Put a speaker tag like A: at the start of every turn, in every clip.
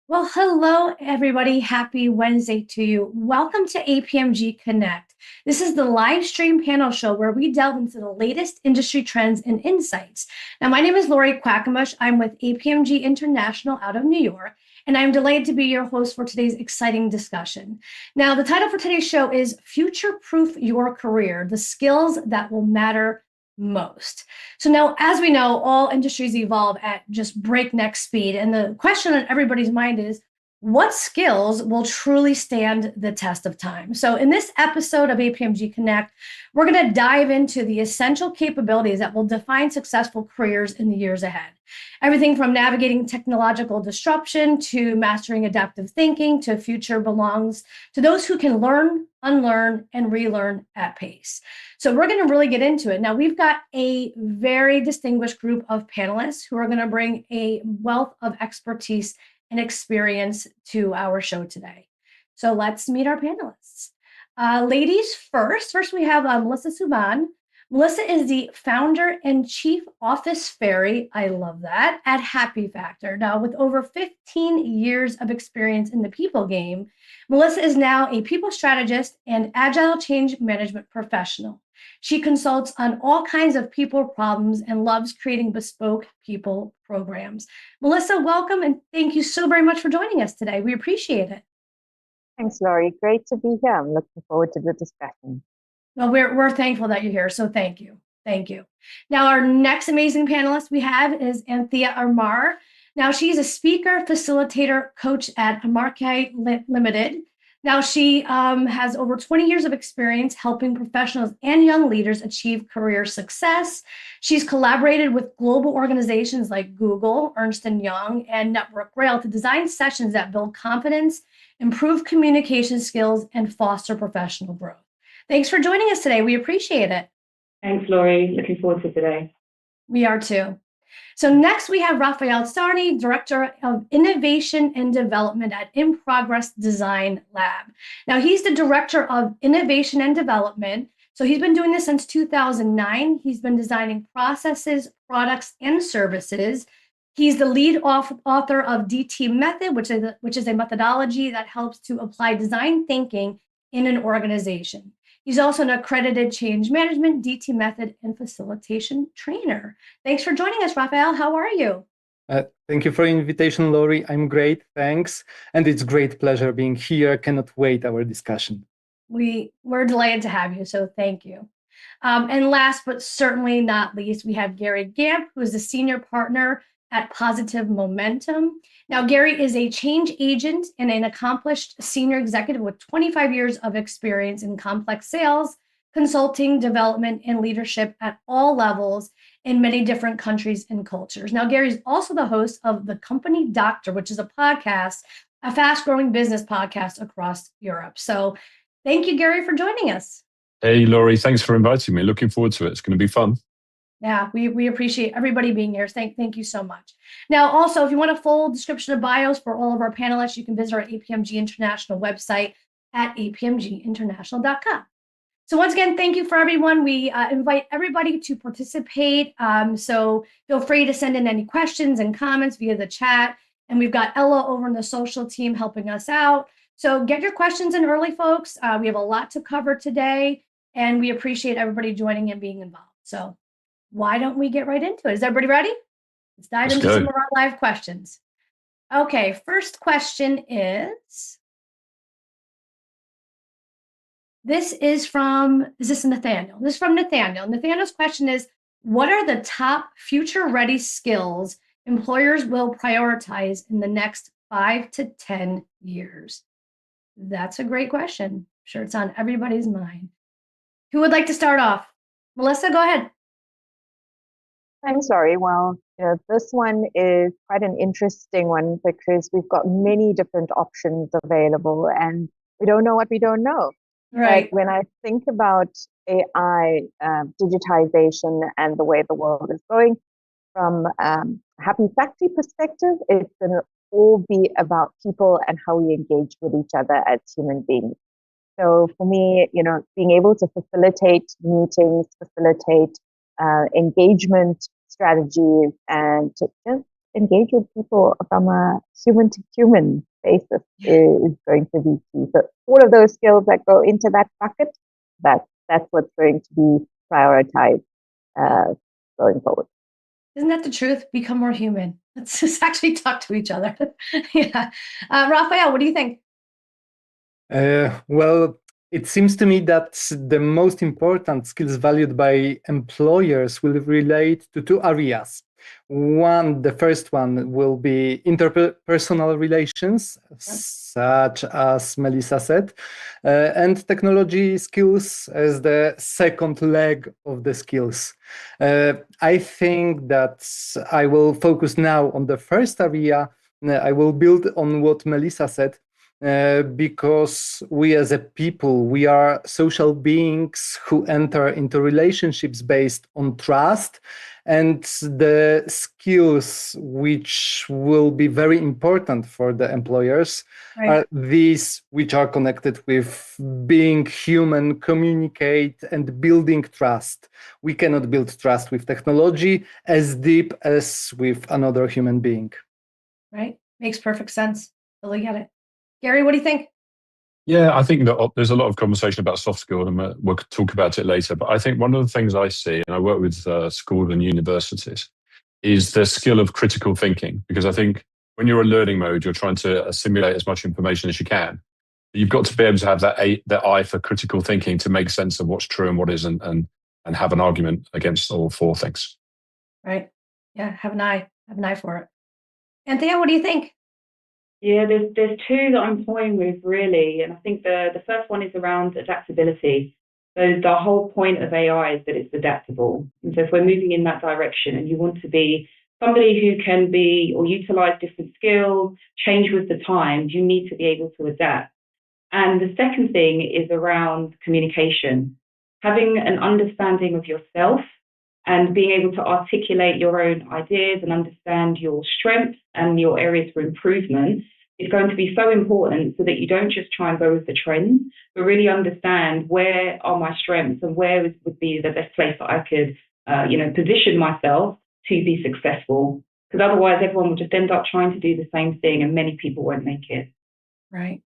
A: Well, hello, everybody. Happy Wednesday to you. Welcome to APMG Connect. This is the live stream panel show where we delve into the latest industry trends and insights. Now, my name is Lori Quackenbush. I'm with APMG International out of New York, and I'm delighted to be your host for today's exciting discussion. Now, the title for today's show is Future Proof Your Career, the skills that will matter most. So now, as we know, all industries evolve at just breakneck speed. And the question on everybody's mind is, what skills will truly stand the test of time? So in this episode of APMG Connect, we're going to dive into the essential capabilities that will define successful careers in the years ahead. Everything from navigating technological disruption to mastering adaptive thinking to future belongs to those who can learn, unlearn, and relearn at pace. So we're going to really get into it. Now, we've got a very distinguished group of panelists who are going to bring a wealth of expertise and experience to our show today. So let's meet our panelists. Ladies first. First, we have Melissa Subban. Melissa is the founder and chief office fairy, I love that, at Happy Factor. Now, with over 15 years of experience in the people game, Melissa is now a people strategist and agile change management professional. She consults on all kinds of people problems and loves creating bespoke people programs. Melissa, welcome, and thank you so very much for joining us today. We appreciate it.
B: Thanks, Laurie. Great to be here. I'm looking forward to the discussion.
A: Well, we're thankful that you're here, so thank you. Thank you. Now, our next amazing panelist we have is Anthea Amar. Now, she's a speaker, facilitator, coach at Amarkai Limited. Now, she has over 20 years of experience helping professionals and young leaders achieve career success. She's collaborated with global organizations like Google, Ernst & Young, and Network Rail to design sessions that build confidence, improve communication skills, and foster professional growth. Thanks for joining us today. We appreciate it.
C: Thanks, Laurie. Looking forward to today.
A: We are too. So next we have Raphael Sarni, Director of Innovation and Development at In Progress Design Lab. Now he's the Director of Innovation and Development. So he's been doing this since 2009. He's been designing processes, products, and services. He's the lead author of DT Method, which is a methodology that helps to apply design thinking in an organization. He's also an accredited change management, DT method, and facilitation trainer. Thanks for joining us, Raphael. How are you?
D: Thank you for the invitation, Laurie. I'm great, thanks. And it's great pleasure being here. Cannot wait our discussion.
A: We're delighted to have you, so thank you. And last but certainly not least, we have Gary Gamp, who is the senior partner at Positive Momentum. Now, Gary is a change agent and an accomplished senior executive with 25 years of experience in complex sales, consulting, development, and leadership at all levels in many different countries and cultures. Now, Gary's also the host of The Company Doctor, which is a podcast, a fast-growing business podcast across Europe. So thank you, Gary, for joining us.
E: Hey, Laurie, thanks for inviting me. Looking forward to it. It's going to be fun.
A: Yeah, we appreciate everybody being here. Thank you so much. Now, also, if you want a full description of bios for all of our panelists, you can visit our APMG International website at apmginternational.com. So once again, thank you for everyone. We invite everybody to participate. So feel free to send in any questions and comments via the chat. And we've got Ella over in the social team helping us out. So get your questions in early, folks. We have a lot to cover today, and we appreciate everybody joining and being involved. So why don't we get right into it? Is everybody ready? Let's dive into some of our live questions. Okay, first question is Nathaniel? This is from Nathaniel. Nathaniel's question is, what are the top future-ready skills employers will prioritize in the next 5 to 10 years? That's a great question. I'm sure it's on everybody's mind. Who would like to start off? Melissa, go ahead.
B: Thanks, Laurie. Well, this one is quite an interesting one because we've got many different options available and we don't know what we don't know.
A: Right.
B: But when I think about AI, digitization, and the way the world is going, from a Happy Factory perspective, it's going to all be about people and how we engage with each other as human beings. So for me, being able to facilitate meetings, facilitate engagement strategies, and to engage with people from a human to human basis is going to be key. So all of those skills that go into that bucket, that's what's going to be prioritized going forward.
A: Isn't that the truth? Become more human. Let's just actually talk to each other. Yeah. Raphael, what do you think?
D: Well, it seems to me that the most important skills valued by employers will relate to two areas. The first one will be interpersonal relations, such as Melissa said, and technology skills as the second leg of the skills. I think that I will focus now on the first area. I will build on what Melissa said. Because we as a people, we are social beings who enter into relationships based on trust, and the skills which will be very important for the employers are these which are connected with being human, communicate, and building trust. We cannot build trust with technology as deep as with another human being.
A: Right. Makes perfect sense. Totally get it. Gary, what do you think?
E: Yeah, I think that there's a lot of conversation about soft skills, and we'll talk about it later. But I think one of the things I see, and I work with schools and universities, is the skill of critical thinking. Because I think when you're in learning mode, you're trying to assimilate as much information as you can. You've got to be able to have that eye for critical thinking to make sense of what's true and what isn't, and have an argument against all four things.
A: Right. Yeah. Have an eye for it. Anthea, what do you think?
C: Yeah, there's two that I'm toying with really, and I think the first one is around adaptability. So the whole point of AI is that it's adaptable. And so if we're moving in that direction and you want to be somebody who can be or utilize different skills, change with the times, you need to be able to adapt. And the second thing is around communication, having an understanding of yourself and being able to articulate your own ideas and understand your strengths and your areas for improvement is going to be so important, so that you don't just try and go with the trend, but really understand where are my strengths and where would be the best place that I could position myself to be successful. Because otherwise everyone will just end up trying to do the same thing and many people won't make it.
A: Right.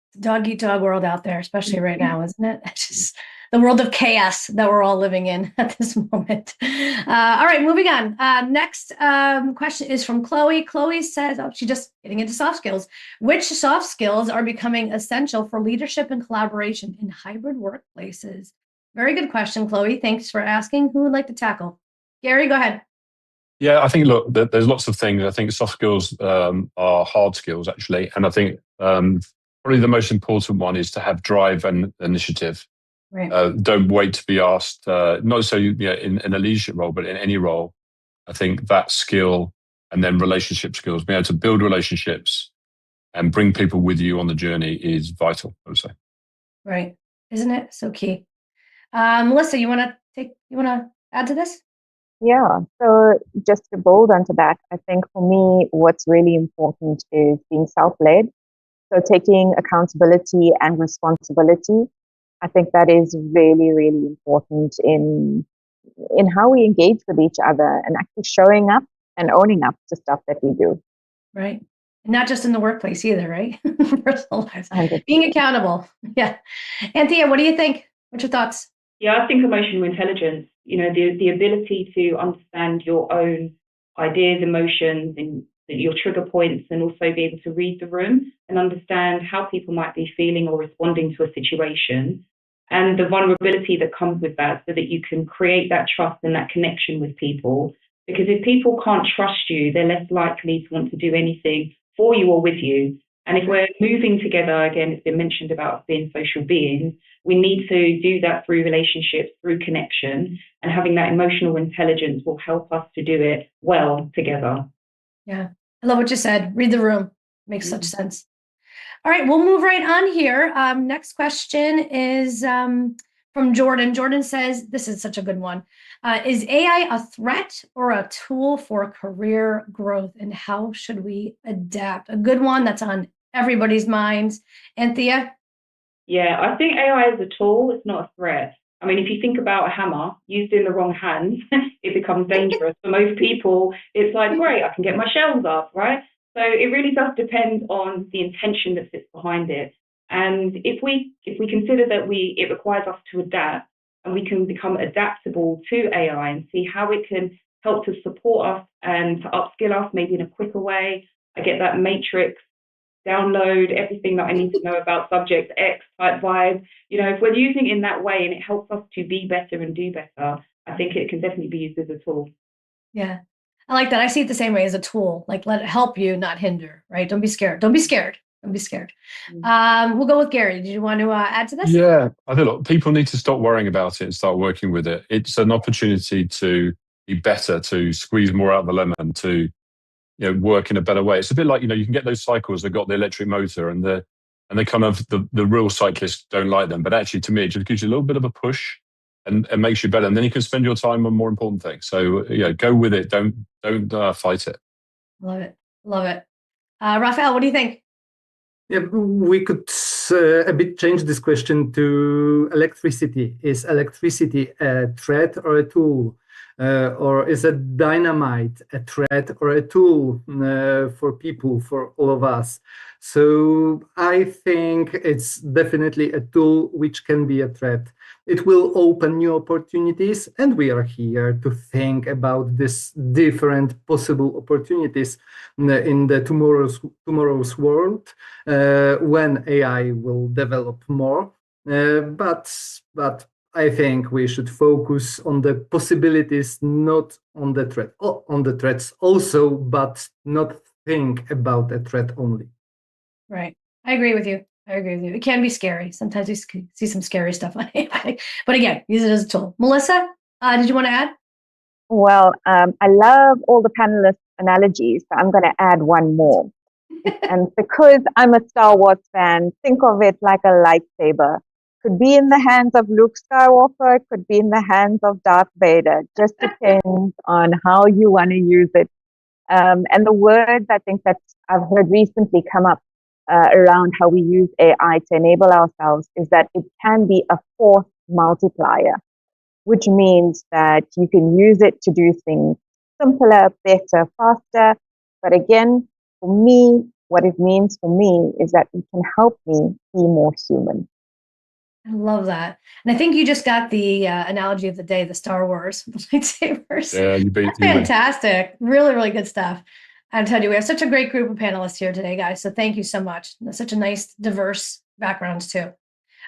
A: It's a dog eat dog world out there, especially right now, isn't it? It's just the world of chaos that we're all living in at this moment. All right, moving on. Next question is from Chloe. Chloe says, she's just getting into soft skills. Which soft skills are becoming essential for leadership and collaboration in hybrid workplaces? Very good question, Chloe. Thanks for asking. Who would like to tackle? Gary, go ahead.
E: Yeah, I think, look, there's lots of things. I think soft skills are hard skills, actually. And I think probably the most important one is to have drive and initiative.
A: Right.
E: Don't wait to be asked, not so in a leadership role, but in any role. I think that skill, and then relationship skills, being able to build relationships and bring people with you on the journey is vital, I would say.
A: Right. Isn't it so key? Melissa, you want to add to this?
B: Yeah, so just to build onto that, I think for me, what's really important is being self-led. So taking accountability and responsibility. I think that is really, really important in how we engage with each other and actually showing up and owning up to stuff that we do.
A: Right. Not just in the workplace either, right? Personal lives.
B: 100%.
A: Being accountable. Yeah. Anthea, what do you think? What's your thoughts?
C: Yeah, I think emotional intelligence, the ability to understand your own ideas, emotions, and your trigger points, and also be able to read the room and understand how people might be feeling or responding to a situation, and the vulnerability that comes with that, so that you can create that trust and that connection with people. Because if people can't trust you, they're less likely to want to do anything for you or with you. And if we're moving together, again, it's been mentioned about being social beings, we need to do that through relationships, through connection, and having that emotional intelligence will help us to do it well together.
A: Yeah, I love what you said. Read the room. Makes such sense. All right, we'll move right on here. Next question is from Jordan. Jordan says, this is such a good one. Is AI a threat or a tool for career growth? And how should we adapt? A good one that's on everybody's minds. Anthea?
C: Yeah, I think AI is a tool. It's not a threat. I mean, if you think about a hammer used in the wrong hands, it becomes dangerous. For most people, it's like, great, I can get my shelves up, right? So it really does depend on the intention that sits behind it. And if we consider that it requires us to adapt, and we can become adaptable to AI and see how it can help to support us and to upskill us maybe in a quicker way. I get that matrix download everything that I need to know about subject X type vibe. You know, if we're using it in that way and it helps us to be better and do better, I think it can definitely be used as a tool.
A: Yeah. I like that. I see it the same way, as a tool. Like, let it help you, not hinder, right? Don't be scared. Don't be scared. Don't be scared. We'll go with Gary. Did you want to add to this?
E: Yeah, I think, look, people need to stop worrying about it and start working with it. It's an opportunity to be better, to squeeze more out of the lemon, to work in a better way. It's a bit like, you can get those cycles that got the electric motor, and they kind of, the real cyclists don't like them, but actually to me it just gives you a little bit of a push and makes you better, and then you can spend your time on more important things. So go with it. Don't fight it.
A: Love it. Love it. Raphael, what do you think?
D: Yeah, we could a bit change this question to electricity. Is electricity a threat or a tool? Or is a dynamite a threat or a tool for people, for all of us? So I think it's definitely a tool which can be a threat. It will open new opportunities, and we are here to think about this different possible opportunities in the tomorrow's world when AI will develop more. But I think we should focus on the possibilities, not on the threat. On the threats also, but not think about a threat only.
A: Right. I agree with you. It can be scary. Sometimes we see some scary stuff on AI. But again, use it as a tool. Melissa, did you want to add?
B: Well, I love all the panelist analogies, so I'm going to add one more. And because I'm a Star Wars fan, think of it like a lightsaber. Could be in the hands of Luke Skywalker, could be in the hands of Darth Vader. Just depends on how you want to use it. And the words I think that I've heard recently come up around how we use AI to enable ourselves is that it can be a force multiplier, which means that you can use it to do things simpler, better, faster. But again, for me, what it means for me is that it can help me be more human.
A: I love that. And I think you just got the analogy of the day, the Star Wars lightsabers.
E: Yeah, you beat.
A: That's fantastic. Really, really good stuff. I'm telling you, we have such a great group of panelists here today, guys. So thank you so much. Such a nice, diverse backgrounds too.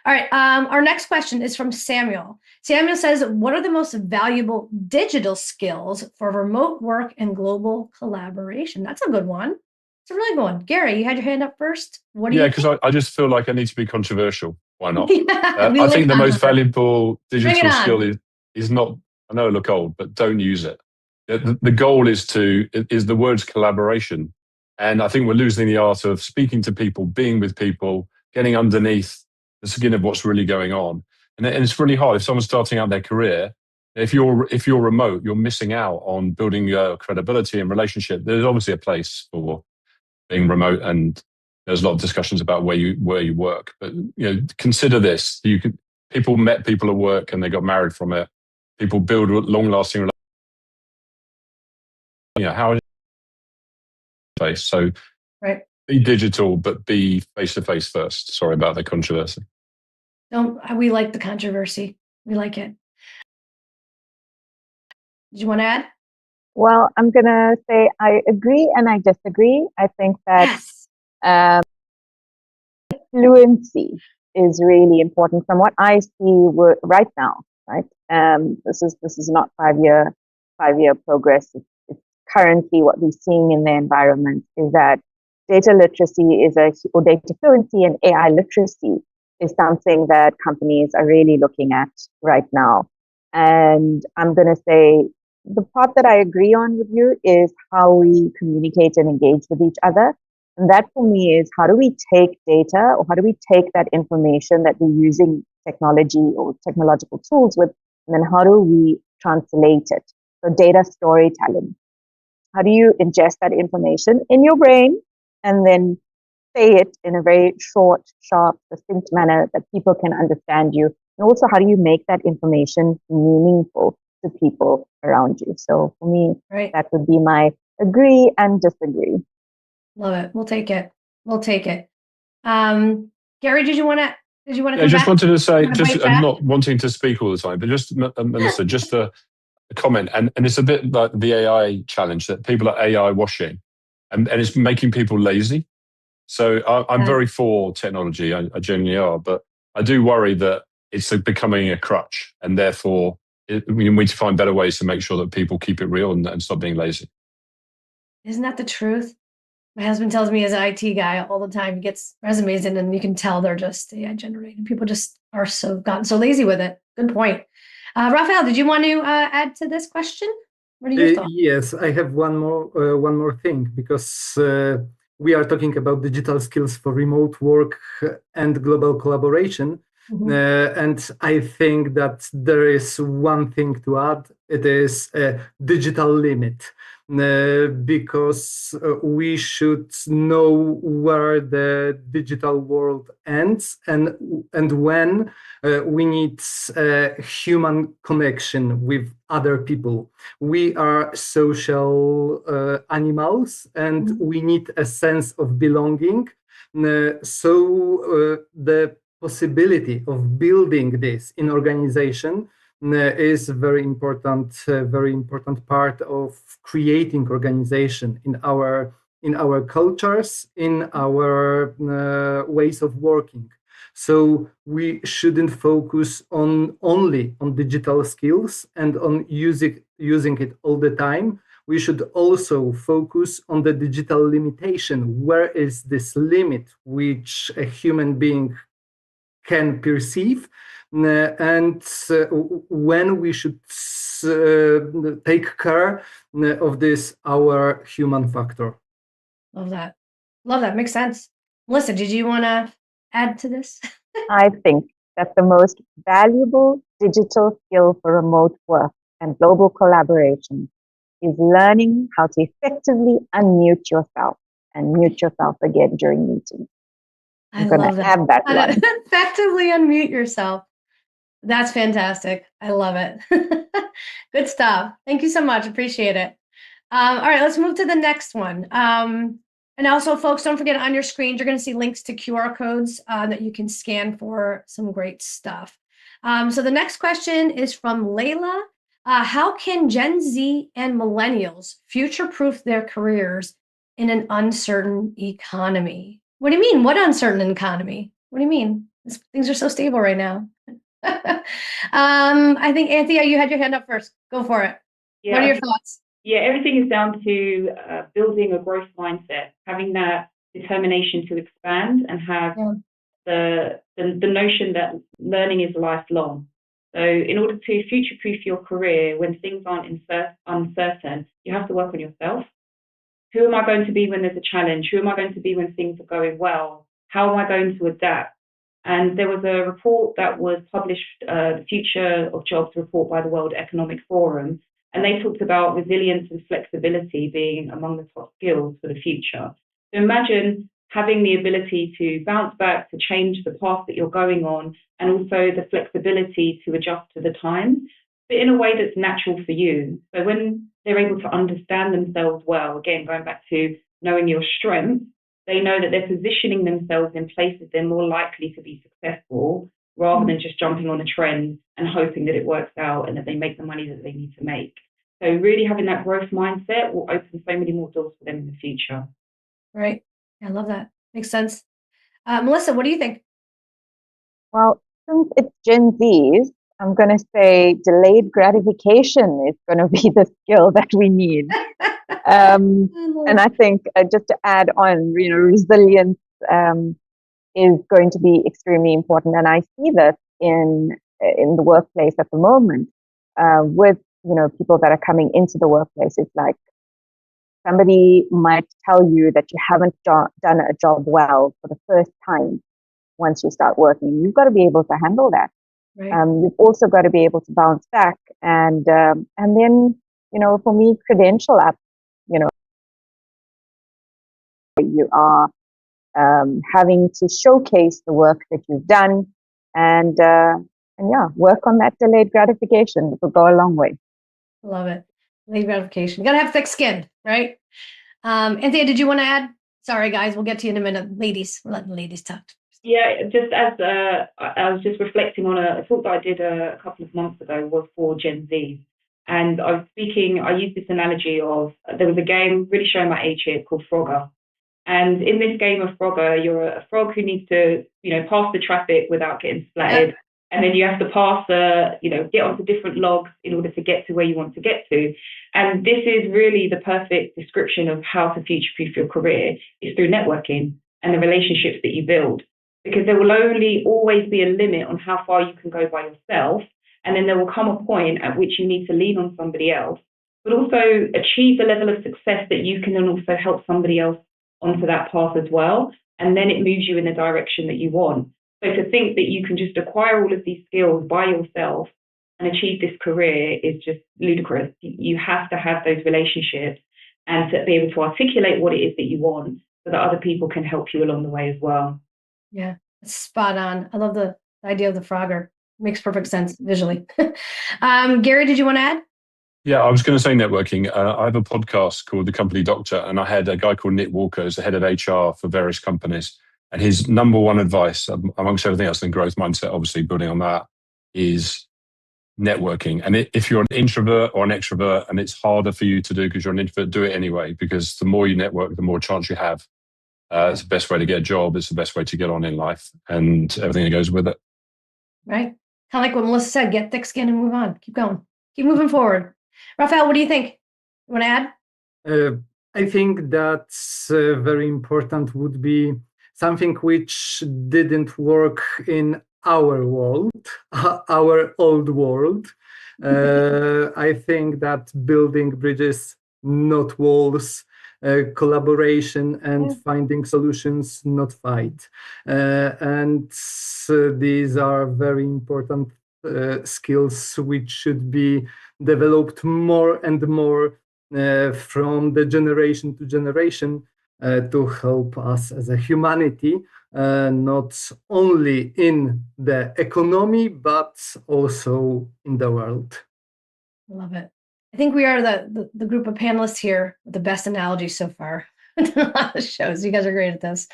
A: All right. Our next question is from Samuel. Samuel says, what are the most valuable digital skills for remote work and global collaboration? That's a good one. It's a really good one. Gary, you had your hand up first. What do you think?
E: Because I just feel like I need to be controversial. Why not?
A: Yeah,
E: I think the most valuable digital skill is not, I know I look old, but don't use it. The goal is the words collaboration. And I think we're losing the art of speaking to people, being with people, getting underneath the skin of what's really going on. And it's really hard if someone's starting out their career. If you're remote, you're missing out on building credibility and relationship. There's obviously a place for being remote, and there's a lot of discussions about where you work. But consider this: people met people at work and they got married from it. People build long-lasting relationships. How is face? So
A: right.
E: Be digital, but be face-to-face first. Sorry about the controversy.
A: No, we like the controversy. We like it. Did you want to add?
B: Well, I'm going to say I agree and I disagree. I think that fluency is really important from what I see right now. Right, this is not five-year progress. It's currently what we're seeing in the environment is that data literacy or data fluency and AI literacy is something that companies are really looking at right now. And I'm going to say the part that I agree on with you is how we communicate and engage with each other. And that for me is how do we take data, or how do we take that information that we're using technology or technological tools with, and then how do we translate it? So data storytelling. How do you ingest that information in your brain and then say it in a very short, sharp, distinct manner that people can understand you And also, how do you make that information meaningful to people around you? So for me, that would be my agree and disagree.
A: Love it. We'll take it. We'll take it. Gary, did you want to come
E: I just
A: back?
E: wanted to say,
A: just
E: I'm not wanting to speak all the time, but just Melissa, just a comment, and it's a bit like the AI challenge that people are AI washing, and it's making people lazy. So I'm very for technology, I genuinely are, but I do worry that it's becoming a crutch, and therefore we need to find better ways to make sure that people keep it real and stop being lazy.
A: Isn't that the truth? My husband tells me as an IT guy all the time, he gets resumes in and you can tell they're just AI generated. People just are gotten so lazy with it. Good point. Raphael, did you want to add to this question? What are your thoughts?
D: Yes, I have one more thing, because we are talking about digital skills for remote work and global collaboration. And I think that there is one thing to add. It is a digital limit, because we should know where the digital world ends and when we need human connection with other people. We are social animals, and we need a sense of belonging. So the possibility of building this in organization is very important part of creating organization in our cultures, in our ways of working. So we shouldn't focus only on digital skills and on using it all the time. We should also focus on the digital limitation. Where is this limit which a human being can perceive, and when we should take care of this, our human factor.
A: Love that. Love that. Makes sense. Melissa, did you want to add to this?
B: I think that the most valuable digital skill for remote work and global collaboration is learning how to effectively unmute yourself and mute yourself again during meetings. I'm going to add that one.
A: Effectively unmute yourself. That's fantastic. I love it. Good stuff. Thank you so much. Appreciate it. All right, let's move to the next one. And also, folks, don't forget on your screens, you're going to see links to QR codes that you can scan for some great stuff. So the next question is from Layla. How can Gen Z and Millennials future-proof their careers in an uncertain economy? What do you mean? What uncertain economy? What do you mean? Things are so stable right now. I think, Anthea, you had your hand up first. Go for it. Yeah. What are your thoughts?
C: Yeah, everything is down to building a growth mindset, having that determination to expand, and have the notion that learning is lifelong. So in order to future-proof your career when things aren't uncertain, you have to work on yourself. Who am I going to be when there's a challenge? Who am I going to be when things are going well? How am I going to adapt? And there was a report that was published, the Future of Jobs report by the World Economic Forum, and they talked about resilience and flexibility being among the top skills for the future. So imagine having the ability to bounce back, to change the path that you're going on, and also the flexibility to adjust to the times, but in a way that's natural for you. So when they're able to understand themselves well, again, going back to knowing your strengths, they know that they're positioning themselves in places they're more likely to be successful, rather than just jumping on a trend and hoping that it works out and that they make the money that they need to make. So really having that growth mindset will open so many more doors for them in the future.
A: Right. I love that. Makes sense. Melissa, what do you think?
B: Well, since it's Gen Zs, I'm going to say delayed gratification is going to be the skill that we need. And I think just to add on, resilience is going to be extremely important. And I see this in the workplace at the moment with, people that are coming into the workplace. It's like somebody might tell you that you haven't done a job well for the first time once you start working. You've got to be able to handle that. Right. You've also got to be able to bounce back, and then, for me, credential up. You are having to showcase the work that you've done, and and yeah, work on that delayed gratification. It will go a long way.
A: Love it. Delayed gratification. You gotta have thick skin, right? Anthea, did you want to add? Sorry, guys, we'll get to you in a minute. Ladies, we're letting the ladies talk.
C: Yeah, just as I was just reflecting on a talk that I did a couple of months ago was for Gen Z. And I was speaking, I used this analogy of there was a game, really showing my age here, called Frogger. And in this game of Frogger, you're a frog who needs to, pass the traffic without getting splattered. And then you have to pass get onto different logs in order to get to where you want to get to. And this is really the perfect description of how to future-proof your career is through networking and the relationships that you build. Because there will only always be a limit on how far you can go by yourself. And then there will come a point at which you need to lean on somebody else, but also achieve the level of success that you can then also help somebody else onto that path as well. And then it moves you in the direction that you want. So to think that you can just acquire all of these skills by yourself and achieve this career is just ludicrous. You have to have those relationships and to be able to articulate what it is that you want so that other people can help you along the way as well.
A: Yeah, spot on. I love the idea of the Frogger. Makes perfect sense visually. Gary, did you want to add?
E: Yeah, I was going to say networking. I have a podcast called The Company Doctor, and I had a guy called Nick Walker as the head of HR for various companies. And his number one advice, amongst everything else, and growth mindset, obviously building on that, is networking. And if you're an introvert or an extrovert, and it's harder for you to do because you're an introvert, do it anyway, because the more you network, the more chance you have. It's the best way to get a job. It's the best way to get on in life and everything that goes with it.
A: Right. Kind of like what Melissa said, get thick skin and move on. Keep going. Keep moving forward. Raphael, what do you think? You want to add?
D: I think that's very important would be something which didn't work in our world, our old world. I think that building bridges, not walls, collaboration and finding solutions, not fight. And these are very important skills which should be developed more and more from the generation to generation to help us as a humanity, not only in the economy, but also in the world.
A: Love it. I think we are the group of panelists here with the best analogies so far. A lot of shows. You guys are great at this.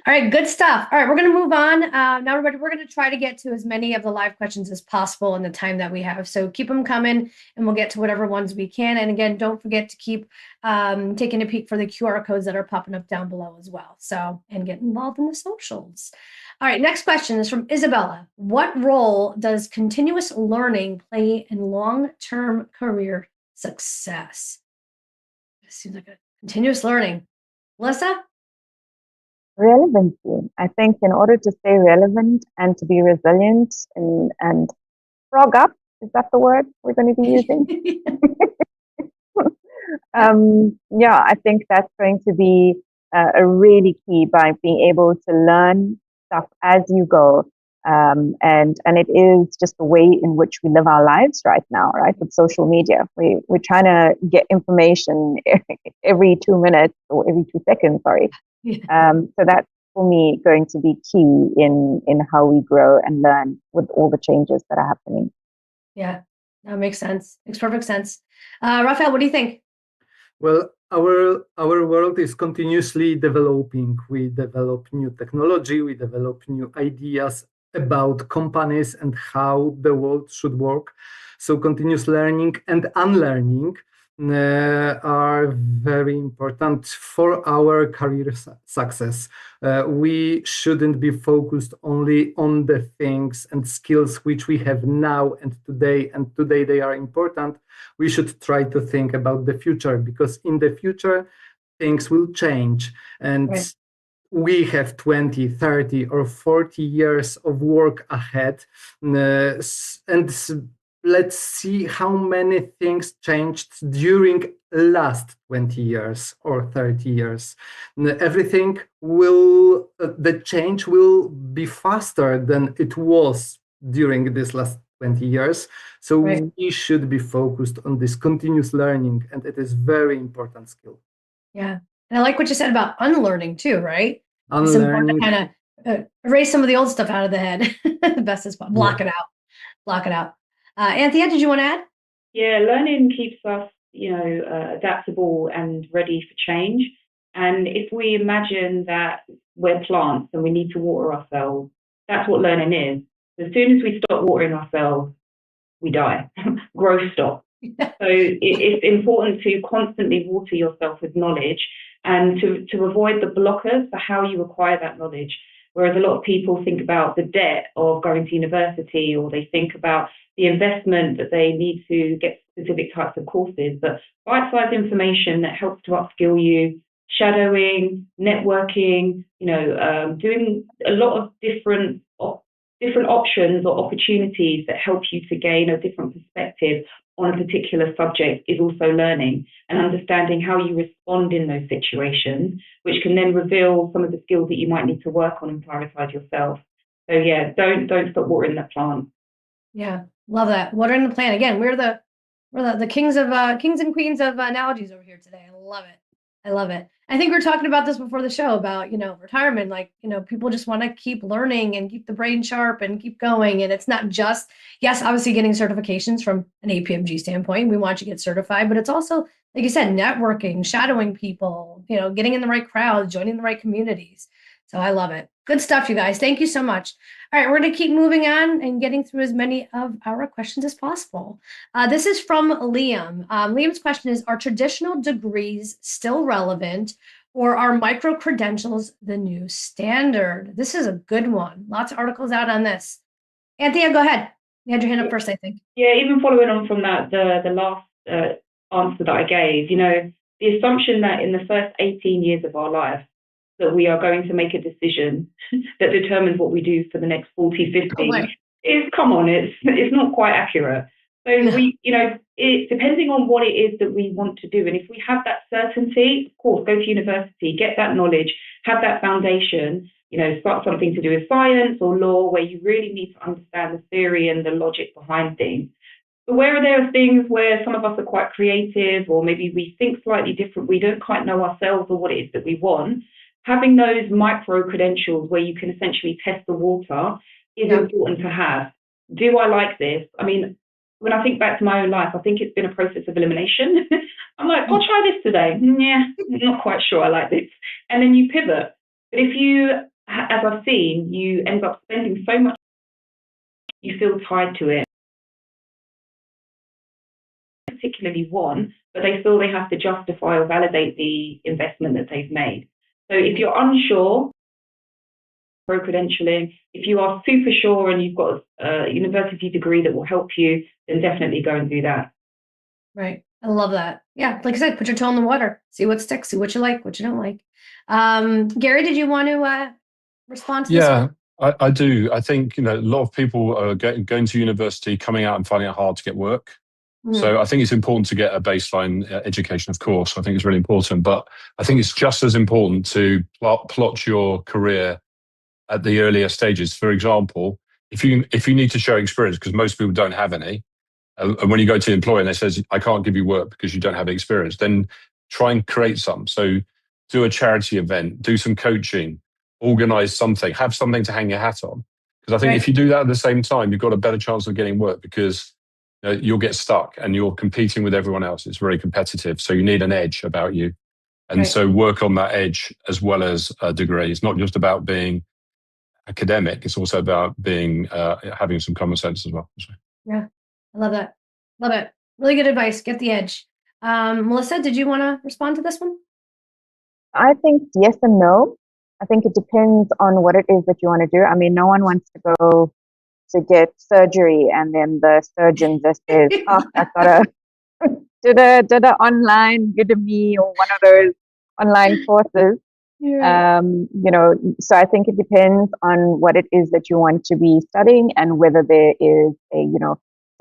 A: All right, good stuff. All right, we're going to move on. Now, everybody, we're going to try to get to as many of the live questions as possible in the time that we have. So keep them coming, and we'll get to whatever ones we can. And again, don't forget to keep taking a peek for the QR codes that are popping up down below as well. So, and get involved in the socials. All right, next question is from Isabella. What role does continuous learning play in long-term career success? It seems like a continuous learning. Melissa?
B: Relevancy. I think in order to stay relevant and to be resilient and frog up, is that the word we're going to be using? I think that's going to be a really key by being able to learn stuff as you go. And it is just the way in which we live our lives right now, right? With social media, we're trying to get information every 2 minutes or every 2 seconds, sorry.
A: Yeah.
B: So that's for me going to be key in how we grow and learn with all the changes that are happening.
A: Yeah, that makes sense. Makes perfect sense. Raphael, what do you think?
D: Well, our world is continuously developing. We develop new technology, we develop new ideas about companies and how the world should work. So continuous learning and unlearning are very important for our career success. We shouldn't be focused only on the things and skills which we have now and today they are important. We should try to think about the future, because in the future things will change, and
A: Right.
D: we have 20, 30 or 40 years of work ahead, and let's see how many things changed during last 20 years or 30 years. Everything will, the change will be faster than it was during this last 20 years. So
A: Right.
D: we should be focused on this continuous learning, and it is very important skill.
A: Yeah. And I like what you said about unlearning too, right? It's important
D: Unlearning.
A: to kind of erase some of the old stuff out of the head the best as possible, block
D: Yeah.
A: it out. block it out. Anthea, did you want to add?
C: Yeah, learning keeps us, adaptable and ready for change. And if we imagine that we're plants and we need to water ourselves, that's what learning is. As soon as we stop watering ourselves, we die. Growth stops. So it's important to constantly water yourself with knowledge and to avoid the blockers for how you acquire that knowledge. Whereas a lot of people think about the debt of going to university, or they think about the investment that they need to get specific types of courses, but bite-sized information that helps to upskill you, shadowing, networking, doing a lot of different options or opportunities that help you to gain a different perspective on a particular subject is also learning and understanding how you respond in those situations, which can then reveal some of the skills that you might need to work on and prioritize yourself. So yeah, don't stop watering the plant.
A: Yeah, love that. Watering the plant. Again, we're the kings and queens of analogies over here today. I love it. I love it. I think we were talking about this before the show about, retirement. Like, people just want to keep learning and keep the brain sharp and keep going. And it's not just, yes, obviously getting certifications from an APMG standpoint. We want you to get certified, but it's also, like you said, networking, shadowing people, getting in the right crowds, joining the right communities. So I love it. Good stuff, you guys. Thank you so much. All right, we're going to keep moving on and getting through as many of our questions as possible. This is from Liam. Liam's question is, are traditional degrees still relevant, or are micro-credentials the new standard? This is a good one. Lots of articles out on this. Anthea, go ahead. You had your hand up first, I think.
C: Yeah, even following on from that, the last answer that I gave, the assumption that in the first 18 years of our life, that we are going to make a decision that determines what we do for the next 40, 50 it's not quite accurate. So it depending on what it is that we want to do. And if we have that certainty, of course, go to university, get that knowledge, have that foundation, start something to do with science or law, where you really need to understand the theory and the logic behind things. But where there are things where some of us are quite creative, or maybe we think slightly different, we don't quite know ourselves or what it is that we want, having those micro credentials where you can essentially test the water is important to have. Do I like this? I mean, when I think back to my own life, I think it's been a process of elimination. I'm like, I'll try this today. Yeah, not quite sure I like this. And then you pivot. But if you, as I've seen, you end up spending so much, you feel tied to it. Particularly one, but they feel they have to justify or validate the investment that they've made. So if you're unsure, pro-credentialing, if you are super sure and you've got a university degree that will help you, then definitely go and do that.
A: Right. I love that. Yeah. Like I said, put your toe in the water, see what sticks, see what you like, what you don't like. Gary, did you want to respond to this?
E: Yeah, I do. I think, a lot of people are going to university, coming out and finding it hard to get work. So I think it's important to get a baseline education, of course. I think it's really important, but I think it's just as important to plot your career at the earlier stages. For example, if you need to show experience, because most people don't have any, and when you go to the employer and they says, I can't give you work because you don't have experience, then try and create some. So do a charity event, do some coaching, organize something, have something to hang your hat on. Because I think if you do that at the same time, you've got a better chance of getting work, because you'll get stuck and you're competing with everyone else. It's very competitive. So you need an edge about you. And so work on that edge as well as a degree. It's not just about being academic. It's also about being having some common sense as well. So.
A: Yeah, I love that. Love it. Really good advice. Get the edge. Melissa, did you want to respond to this one?
B: I think yes and no. I think it depends on what it is that you want to do. I mean, no one wants to go to get surgery and then the surgeon just says, oh, I've got to did a online Udemy or one of those online courses. So I think it depends on what it is that you want to be studying and whether there is a,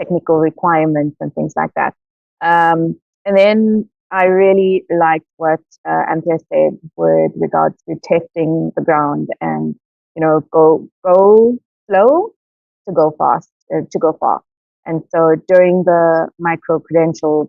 B: technical requirements and things like that. And then I really liked what Anthea said with regards to testing the ground and, go slow to go fast, to go far. And so doing the micro credentials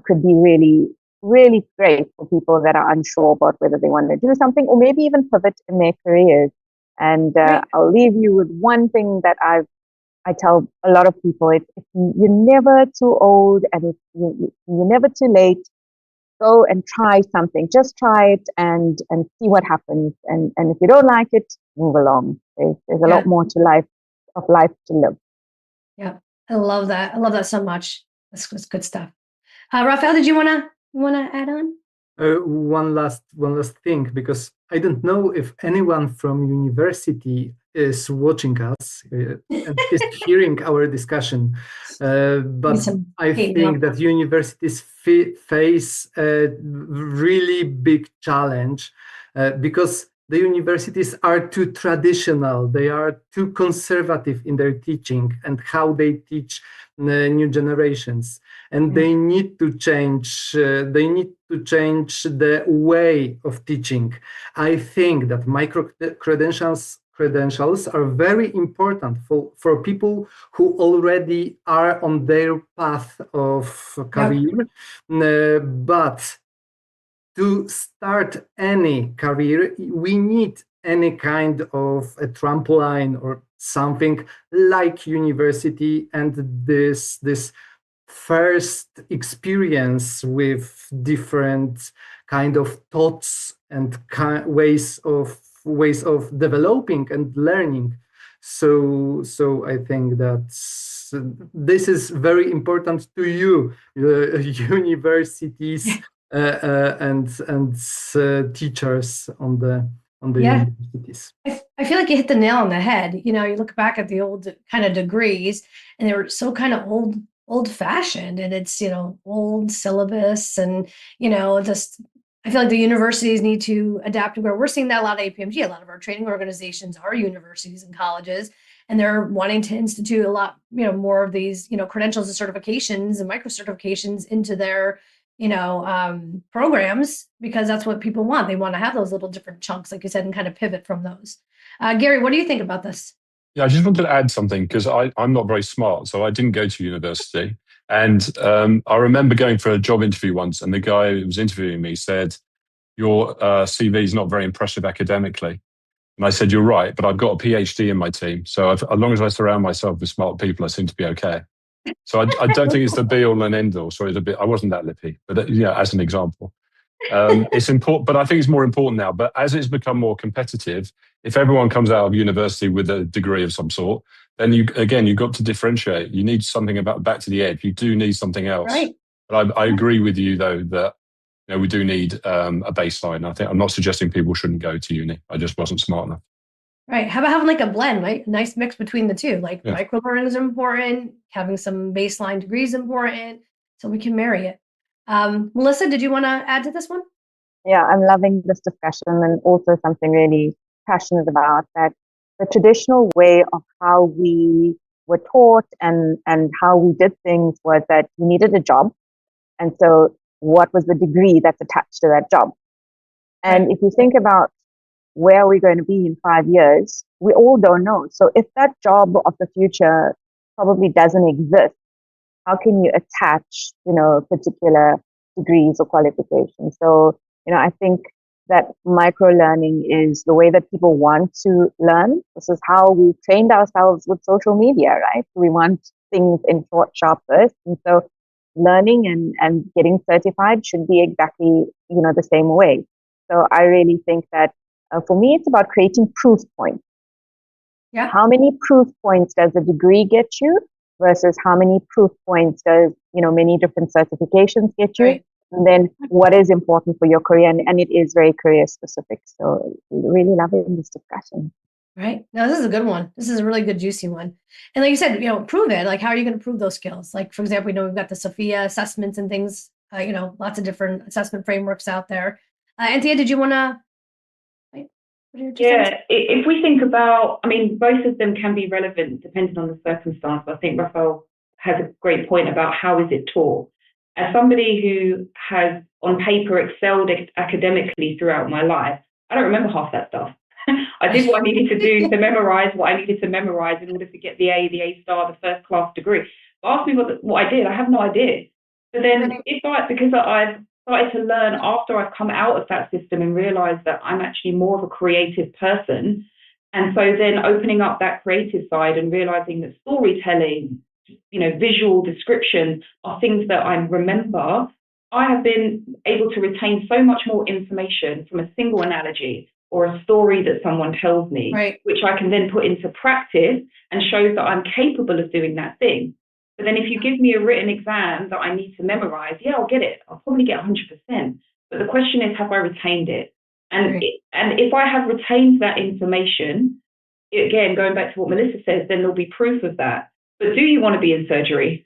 B: could be really, really great for people that are unsure about whether they want to do something or maybe even pivot in their careers. And I'll leave you with one thing that I I tell a lot of people, you're never too old and you're never too late. Go and try something. Just try it and see what happens. And if you don't like it, move along. There's a lot more to life to live.
A: Yeah, I love that. I love that so much. That's good stuff. Raphael, did you wanna add on?
D: One last thing, because I don't know if anyone from university is watching us and is hearing our discussion, but I think that universities face a really big challenge because the universities are too traditional. They are too conservative in their teaching and how they teach new generations, and they need to change. They need to change the way of teaching. I think that micro credentials are very important for people who already are on their path of career, but to start any career, we need any kind of a trampoline or something like university, and this first experience with different kind of thoughts and ways of developing and learning. So I think that this is very important to you, universities and teachers on the universities.
A: I feel like you hit the nail on the head. You look back at the old kind of degrees, and they were so kind of old-fashioned, and it's old syllabus, and just I feel like the universities need to adapt to where we're seeing that a lot at APMG. A lot of our training organizations are universities and colleges, and they're wanting to institute a lot more of these credentials and certifications and micro certifications into their programs, because that's what people want. They want to have those little different chunks, like you said, and kind of pivot from those. Gary, what do you think about this?
E: Yeah, I just wanted to add something because I'm not very smart, so I didn't go to university. And I remember going for a job interview once, and the guy who was interviewing me said, "Your CV is not very impressive academically." And I said, "You're right, but I've got a PhD in my team. So as long as I surround myself with smart people, I seem to be okay." So I don't think it's the be all and end all. Sorry, I wasn't that lippy, but as an example. It's important, but I think it's more important now. But as it's become more competitive, if everyone comes out of university with a degree of some sort, then you've got to differentiate. You need something back to the edge. You do need something else.
A: Right.
E: But I agree with you though that we do need a baseline. I think I'm not suggesting people shouldn't go to uni. I just wasn't smart enough.
A: Right. How about having like a blend, right? A nice mix between the two. Like micro learning is important, having some baseline degrees important, so we can marry it. Melissa, did you want to add to this one?
B: Yeah, I'm loving this discussion, and also something really passionate about that. The traditional way of how we were taught and how we did things was that you needed a job. And so what was the degree that's attached to that job? And if you think about where we're going to be in 5 years, we all don't know. So if that job of the future probably doesn't exist, how can you attach, particular degrees or qualifications? So, I think that micro learning is the way that people want to learn. This is how we trained ourselves with social media, right? We want things in short, sharp bursts. And so learning and getting certified should be exactly, the same way. So I really think that for me, it's about creating proof points.
A: Yeah.
B: How many proof points does a degree get you versus how many proof points does, many different certifications get you? Right. And then what is important for your career? And it is very career specific. So really loving this discussion.
A: Right. No, this is a good one. This is a really good, juicy one. And like you said, prove it. Like, how are you going to prove those skills? Like, for example, we've got the Sophia assessments and things, lots of different assessment frameworks out there. Anthea, did you want to?
C: Yeah, if we think about, both of them can be relevant depending on the circumstance. I think Raphael has a great point about how is it taught. As somebody who has on paper excelled academically throughout my life, I don't remember half that stuff. I did what I needed to do to memorize what I needed to memorize in order to get the A star, the first class degree. Ask me what I did, I have no idea. But then because I've started to learn after I've come out of that system and realized that I'm actually more of a creative person, And so then opening up that creative side and realizing that storytelling, visual description are things that I remember. I have been able to retain so much more information from a single analogy or a story that someone tells me,
A: right,
C: which I can then put into practice and shows that I'm capable of doing that thing. But then if you give me a written exam that I need to memorize, yeah, I'll get it. I'll probably get 100%. But the question is, have I retained it? And,
A: right.
C: and if I have retained that information, again, going back to what Melissa says, then there'll be proof of that. But do you want to be in surgery?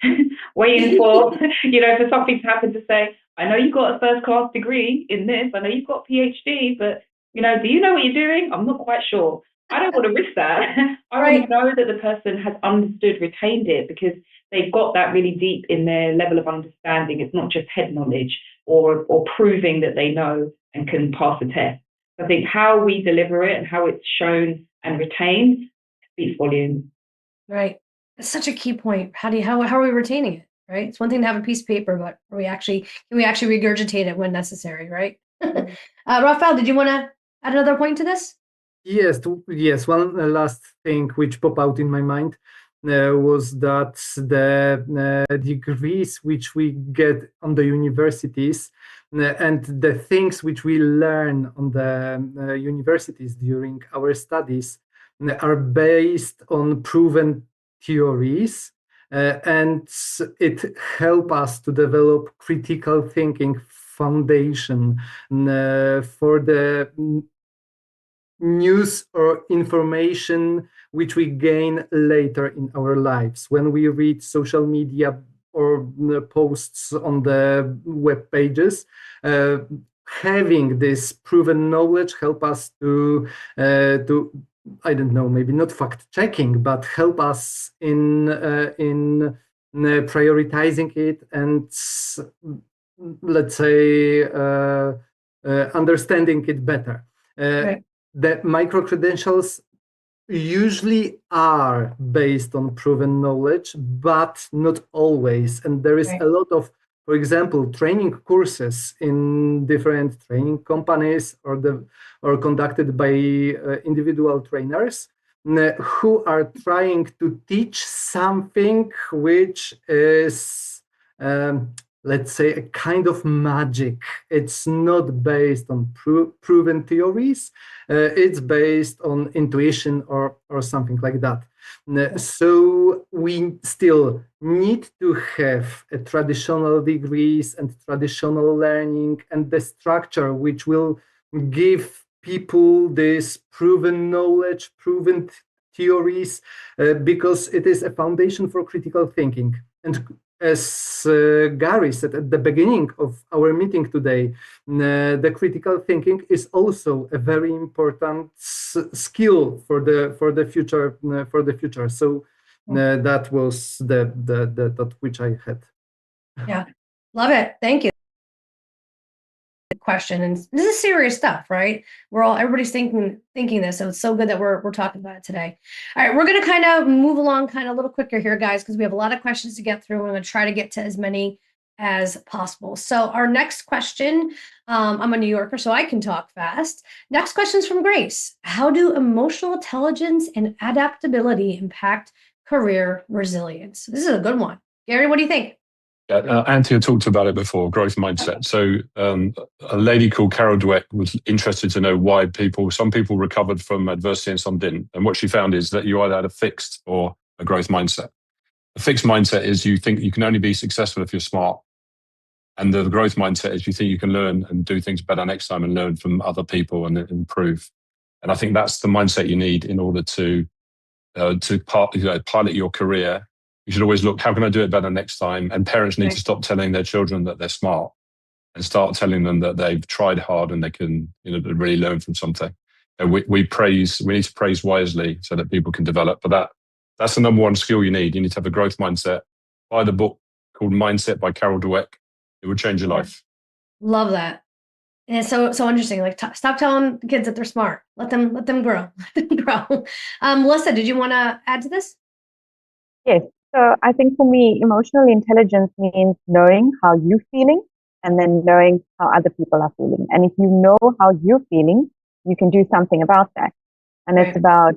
C: Waiting for, for something to happen to say, I know you've got a first class degree in this. I know you've got a PhD, but, do you know what you're doing? I'm not quite sure. I don't want to risk that. I
A: Right.
C: want to know that the person has understood, retained it, because they've got that really deep in their level of understanding. It's not just head knowledge or proving that they know and can pass a test. I think how we deliver it and how it's shown and retained speaks volumes.
A: Right. That's such a key point. How are we retaining it? Right. It's one thing to have a piece of paper, but can we actually regurgitate it when necessary? Right. Rafael, did you want to add another point to this?
D: Yes. One last thing which popped out in my mind was that the degrees which we get on the universities and the things which we learn on the universities during our studies are based on proven theories, and it helps us to develop critical thinking foundation for the news or information which we gain later in our lives when we read social media or posts on the web pages. Having this proven knowledge help us to I don't know, maybe not fact checking, but help us in prioritizing it and let's say understanding it better.
A: Right.
D: The micro credentials usually are based on proven knowledge, but not always. And there is
A: Right.
D: a lot of, for example, training courses in different training companies or conducted by individual trainers who are trying to teach something which is let's say a kind of magic. It's not based on proven theories. It's based on intuition or something like that. So we still need to have a traditional degrees and traditional learning and the structure which will give people this proven knowledge, proven theories, because it is a foundation for critical thinking. And as Gary said at the beginning of our meeting today, the critical thinking is also a very important skill for the future. So that was the thought which I had.
A: Yeah, love it. Thank you. Question, and this is serious stuff, right? Everybody's thinking this, so it's so good that we're talking about it today. All right, we're going to kind of move along kind of a little quicker here, guys, because we have a lot of questions to get through. We're going to try to get to as many as possible. So our next question, I'm a New Yorker, so I can talk fast. Next question is from Grace. How do emotional intelligence and adaptability impact career resilience? This is a good one. Gary, what do you think?
E: Anthea talked about it before, growth mindset. So a lady called Carol Dweck was interested to know why some people recovered from adversity and some didn't. And what she found is that you either had a fixed or a growth mindset. A fixed mindset is you think you can only be successful if you're smart. And the growth mindset is you think you can learn and do things better next time and learn from other people and improve. And I think that's the mindset you need in order to pilot your career. You should always look, how can I do it better next time? And parents need to stop telling their children that they're smart and start telling them that they've tried hard and they can really learn from something. And we need to praise wisely so that people can develop. But that's the number one skill you need. You need to have a growth mindset. Buy the book called Mindset by Carol Dweck. It will change your life.
A: Love that. And it's so interesting. Like, stop telling the kids that they're smart. Let them grow. Let them grow. Melissa, did you want to add to this?
B: Yes. So I think for me, emotional intelligence means knowing how you're feeling and then knowing how other people are feeling. And if you know how you're feeling, you can do something about that. And it's about,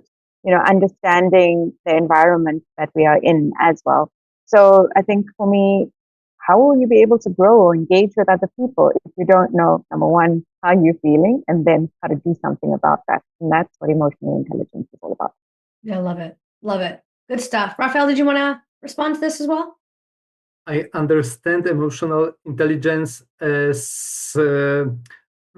B: understanding the environment that we are in as well. So I think for me, how will you be able to grow or engage with other people if you don't know, number one, how you're feeling, and then how to do something about that? And that's what emotional intelligence is all about.
A: Yeah, love it. Love it. Good stuff. Raphael, did you want to respond to this as well?
D: I understand emotional intelligence as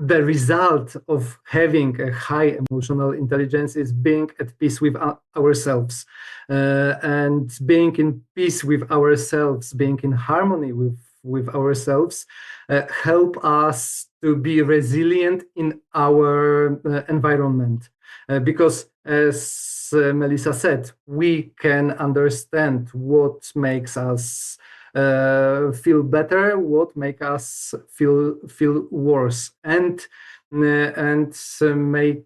D: the result of having a high emotional intelligence is being at peace with ourselves, and being in peace with ourselves, being in harmony with ourselves, help us to be resilient in our environment, because as Melissa said, we can understand what makes us feel better, what make us feel worse, and making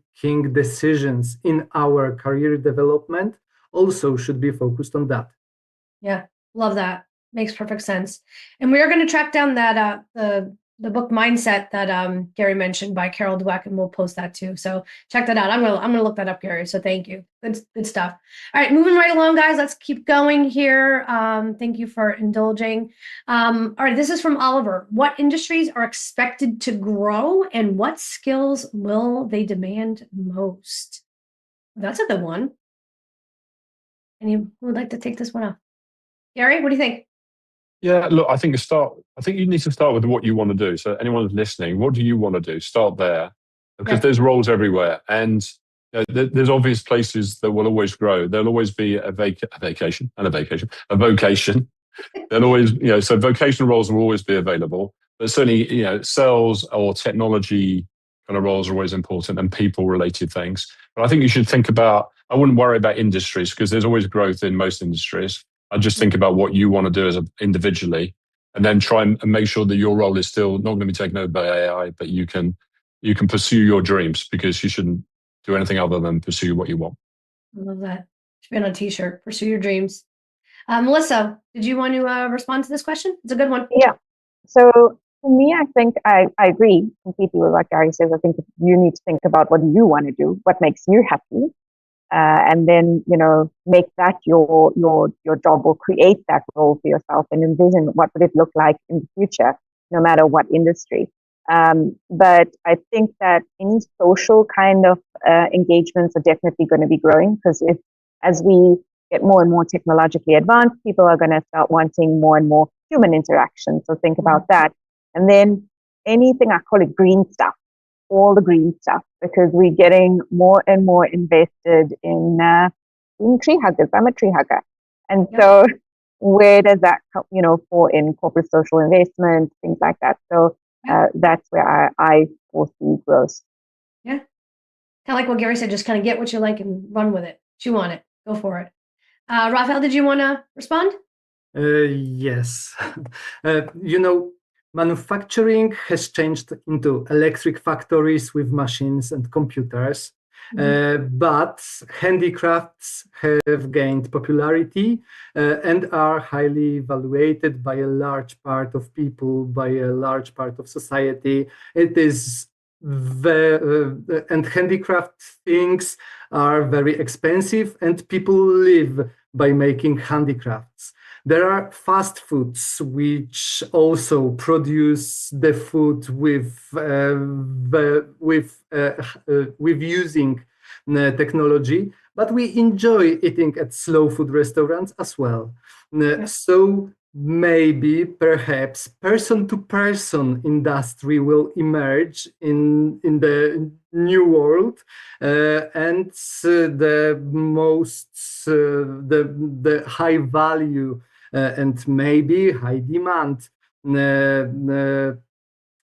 D: decisions in our career development also should be focused on that.
A: Yeah, love that. Makes perfect sense. And we are going to track down that the book Mindset that Gary mentioned by Carol Dweck, and we'll post that too. So check that out. I'm gonna look that up, Gary. So thank you. Good stuff. All right, moving right along, guys. Let's keep going here. Thank you for indulging. All right, this is from Oliver. What industries are expected to grow, and what skills will they demand most? That's a good one. Anyone would like to take this one off? Gary, what do you think?
E: Yeah, look, I think you need to start with what you want to do. So anyone who's listening, what do you want to do? Start there, because there's roles everywhere, and there's obvious places that will always grow. There'll always be a vocation. There'll always, so vocational roles will always be available, but certainly, sales or technology kind of roles are always important, and people-related things. But I think you should think about. I wouldn't worry about industries, because there's always growth in most industries. I just think about what you want to do individually, and then try and make sure that your role is still not going to be taken over by AI, but you can pursue your dreams, because you shouldn't do anything other than pursue what you want.
A: I love that. Should be on a t-shirt. Pursue your dreams. Melissa, did you want to respond to this question? It's a good one.
B: Yeah. So for me, I think I agree completely with what Gary says. I think you need to think about what you want to do, what makes you happy. And then, make that your job, or create that role for yourself and envision what would it look like in the future, no matter what industry. But I think that any social kind of engagements are definitely going to be growing, because as we get more and more technologically advanced, people are going to start wanting more and more human interaction. So think about that. And then anything, I call it green stuff. All the green stuff, because we're getting more and more invested in being tree huggers. I'm a tree hugger. And so where does that, fall in corporate social investment, things like that. So that's where I foresee growth.
A: Yeah. Kind of like what Gary said, just kind of get what you like and run with it. You want it, go for it. Raphael, did you want to respond?
D: Yes. Manufacturing has changed into electric factories with machines and computers, but handicrafts have gained popularity and are highly valued by a large part of people, by a large part of society. It is and handicraft things are very expensive, and people live by making handicrafts. There are fast foods which also produce the food with using technology, but we enjoy eating at slow food restaurants as well. So maybe, perhaps, person-to-person industry will emerge in the new world, and the high value and maybe high demand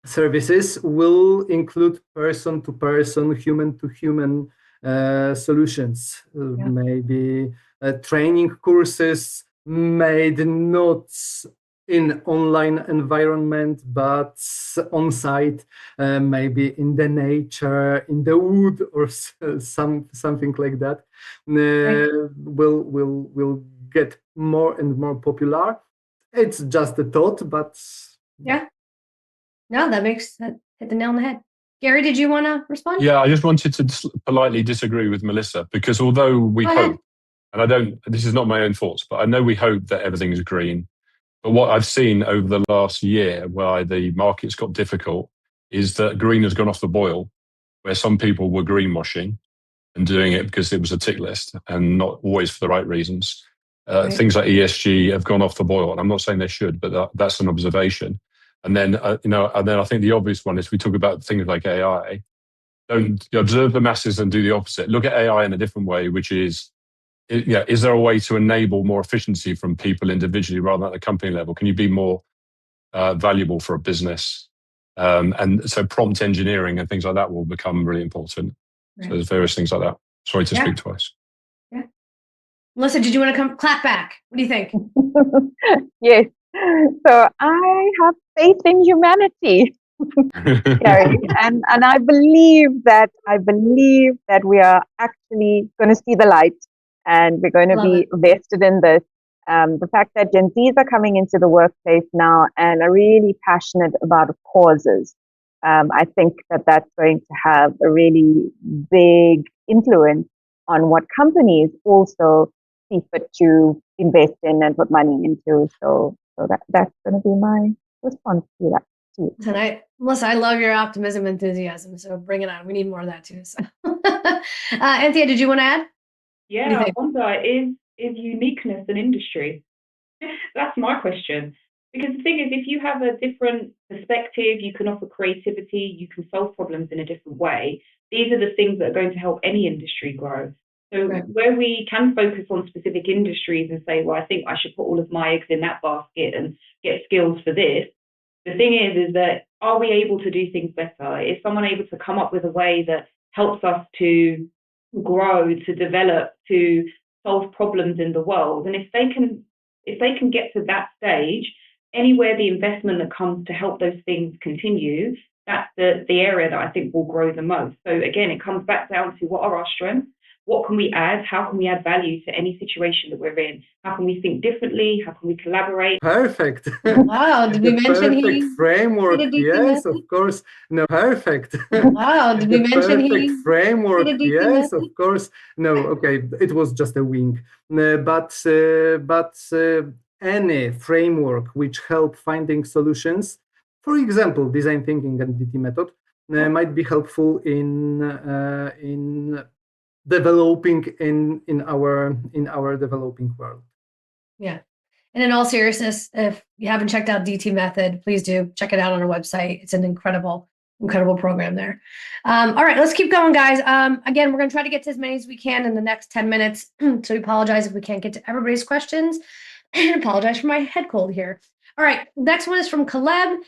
D: services will include person-to-person, human-to-human solutions. Maybe training courses made not in online environment, but on site, maybe in the nature, in the wood, or something like that, will get more and more popular. It's just a thought, but
A: no, that hit the nail on the head. Gary, did you want to respond?
E: Yeah, I just wanted to politely disagree with Melissa, because although we hope, and this is not my own thoughts, but I know we hope that everything is green. But what I've seen over the last year, where the market's got difficult, is that green has gone off the boil, where some people were greenwashing and doing it because it was a tick list and not always for the right reasons.
A: Right.
E: Things like ESG have gone off the boil, and I'm not saying they should, but that's an observation. And then, and then I think the obvious one is we talk about things like AI. Don't observe the masses and do the opposite. Look at AI in a different way, which is, is there a way to enable more efficiency from people individually rather than at the company level? Can you be more valuable for a business? And so prompt engineering and things like that will become really important. Right. So there's various things like that. Sorry to speak twice.
A: Yeah. Melissa, did you want to come clap back? What do you think?
B: Yes. So I have faith in humanity, Gary, and I believe that we are actually going to see the light, and we're going to be vested in this. The fact that Gen Zs are coming into the workplace now and are really passionate about causes, I think that that's going to have a really big influence on what companies also see fit to invest in and put money into. So that's going to be my response to that too.
A: Tonight, Melissa, I love your optimism, enthusiasm. So bring it on. We need more of that too. So, Anthea, did you want to add?
C: Yeah, I wonder, is uniqueness an industry? That's my question. Because the thing is, if you have a different perspective, you can offer creativity, you can solve problems in a different way. These are the things that are going to help any industry grow. So where we can focus on specific industries and say, well, I think I should put all of my eggs in that basket and get skills for this. The thing is that are we able to do things better? Is someone able to come up with a way that helps us to grow, to develop, to solve problems in the world? And if they can get to that stage, anywhere the investment that comes to help those things continue, that's the area that I think will grow the most. So again, it comes back down to what are our strengths? What can we add? How can we add value to any situation that we're in? How can we think differently? How can we collaborate?
D: Perfect.
A: Wow, did we mention
D: perfect framework? Yes, of course. No, perfect.
A: Wow, did we mention
D: perfect framework? Yes, of course. No, okay, it was just a wink. But any framework which help finding solutions, for example, design thinking and DT method, might be helpful in developing in our developing world.
A: Yeah. And in all seriousness, if you haven't checked out DT Method, please do check it out on our website. It's an incredible program there. All right, let's keep going, guys. Again, we're going to try to get to as many as we can in the next 10 minutes. So we apologize if we can't get to everybody's questions. And apologize for my head cold here. All right, next one is from Caleb.